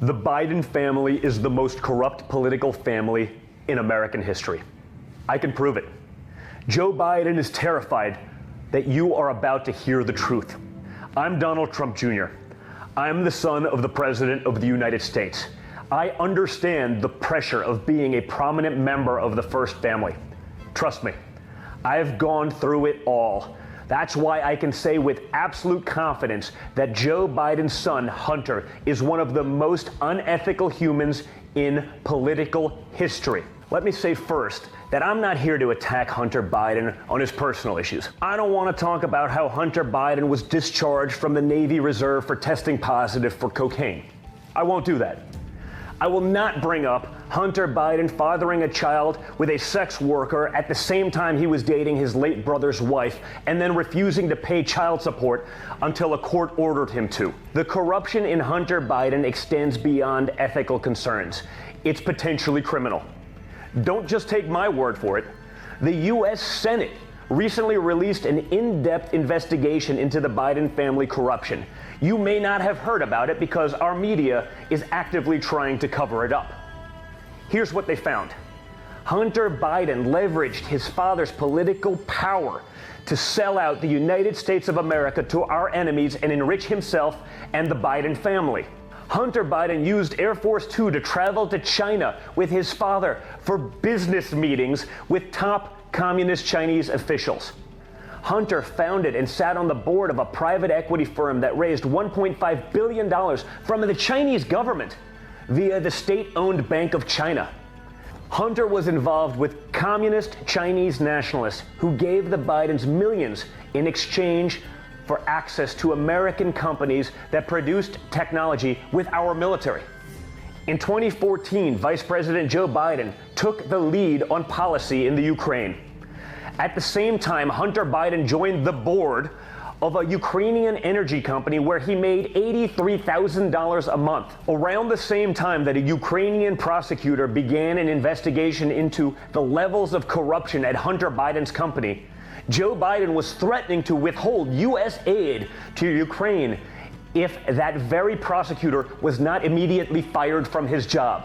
The Biden family is the most corrupt political family in American history. I can prove it. Joe Biden is terrified that you are about to hear the truth. I'm Donald Trump Jr. I'm the son of the President of the United States. I understand the pressure of being a prominent member of the First Family. Trust me, I've gone through it all. That's why I can say with absolute confidence that Joe Biden's son, Hunter, is one of the most unethical humans in political history. Let me say first that I'm not here to attack Hunter Biden on his personal issues. I don't want to talk about how Hunter Biden was discharged from the Navy Reserve for testing positive for cocaine. I won't do that. I will not bring up Hunter Biden fathering a child with a sex worker at the same time he was dating his late brother's wife and then refusing to pay child support until a court ordered him to. The corruption in Hunter Biden extends beyond ethical concerns. It's potentially criminal. Don't just take my word for it. The U.S. Senate recently released an in-depth investigation into the Biden family corruption. You may not have heard about it because our media is actively trying to cover it up. Here's what they found. Hunter Biden leveraged his father's political power to sell out the United States of America to our enemies and enrich himself and the Biden family. Hunter Biden used Air Force Two to travel to China with his father for business meetings with top communist Chinese officials. Hunter founded and sat on the board of a private equity firm that raised $1.5 billion from the Chinese government via the state-owned Bank of China. Hunter was involved with communist Chinese nationalists who gave the Bidens millions in exchange for access to American companies that produced technology with our military. In 2014, Vice President Joe Biden took the lead on policy in the Ukraine. At the same time, Hunter Biden joined the board of a Ukrainian energy company where he made $83,000 a month. Around the same time that a Ukrainian prosecutor began an investigation into the levels of corruption at Hunter Biden's company, Joe Biden was threatening to withhold U.S. aid to Ukraine if that very prosecutor was not immediately fired from his job.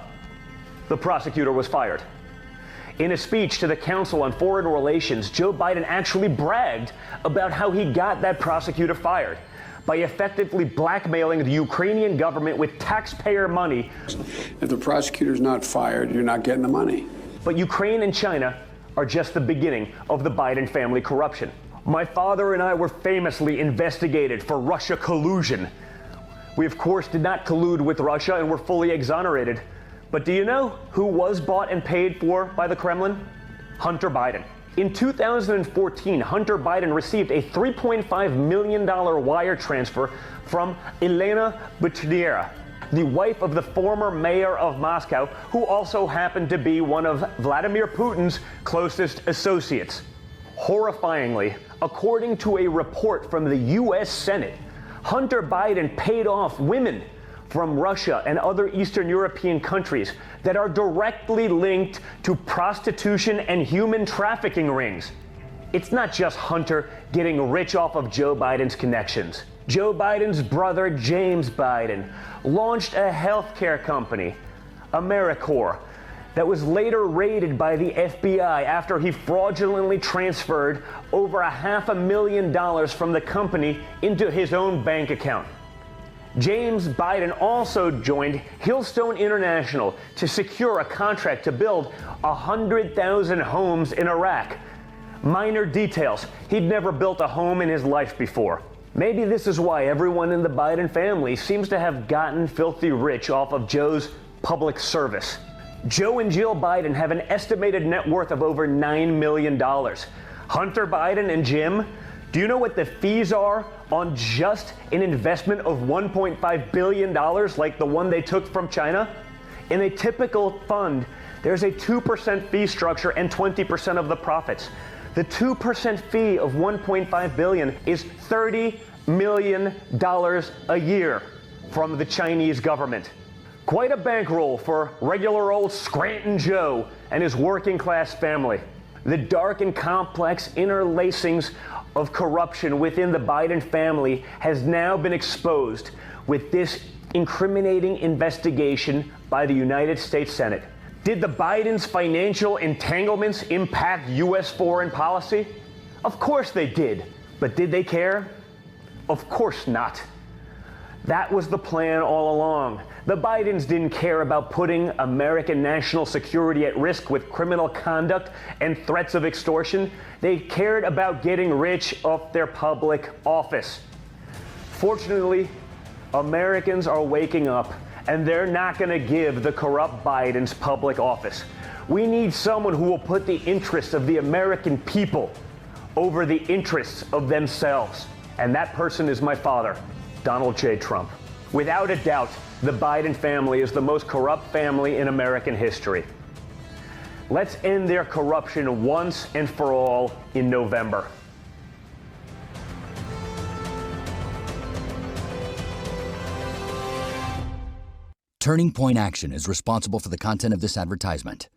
The prosecutor was fired. In a speech to the Council on Foreign Relations, Joe Biden actually bragged about how he got that prosecutor fired by effectively blackmailing the Ukrainian government with taxpayer money. If the prosecutor's not fired, you're not getting the money. But Ukraine and China are just the beginning of the Biden family corruption. My father and I were famously investigated for Russia collusion. We, of course, did not collude with Russia and were fully exonerated. But do you know who was bought and paid for by the Kremlin? Hunter Biden. In 2014, Hunter Biden received a $3.5 million wire transfer from Elena Buchniera, the wife of the former mayor of Moscow, who also happened to be one of Vladimir Putin's closest associates. Horrifyingly, according to a report from the U.S. Senate, Hunter Biden paid off women from Russia and other Eastern European countries that are directly linked to prostitution and human trafficking rings. It's not just Hunter getting rich off of Joe Biden's connections. Joe Biden's brother, James Biden, launched a healthcare company, AmeriCorps, that was later raided by the FBI after he fraudulently transferred over $500,000 from the company into his own bank account. James Biden also joined Hillstone International to secure a contract to build 100,000 homes in Iraq. Minor details. He'd never built a home in his life before. Maybe this is why everyone in the Biden family seems to have gotten filthy rich off of Joe's public service. Joe and Jill Biden have an estimated net worth of over $9 million. Hunter Biden and Jim, do you know what the fees are on just an investment of $1.5 billion like the one they took from China? In a typical fund, there's a 2% fee structure and 20% of the profits. The 2% fee of $1.5 billion is $30 million a year from the Chinese government. Quite a bankroll for regular old Scranton Joe and his working class family. The dark and complex interlacings of corruption within the Biden family has now been exposed with this incriminating investigation by the United States Senate. Did the Bidens' financial entanglements impact U.S. foreign policy? Of course they did. But did they care? Of course not. That was the plan all along. The Bidens didn't care about putting American national security at risk with criminal conduct and threats of extortion. They cared about getting rich off their public office. Fortunately, Americans are waking up, and they're not going to give the corrupt Bidens public office. We need someone who will put the interests of the American people over the interests of themselves. And that person is my father, Donald J. Trump. Without a doubt, the Biden family is the most corrupt family in American history. Let's end their corruption once and for all in November. Turning Point Action is responsible for the content of this advertisement.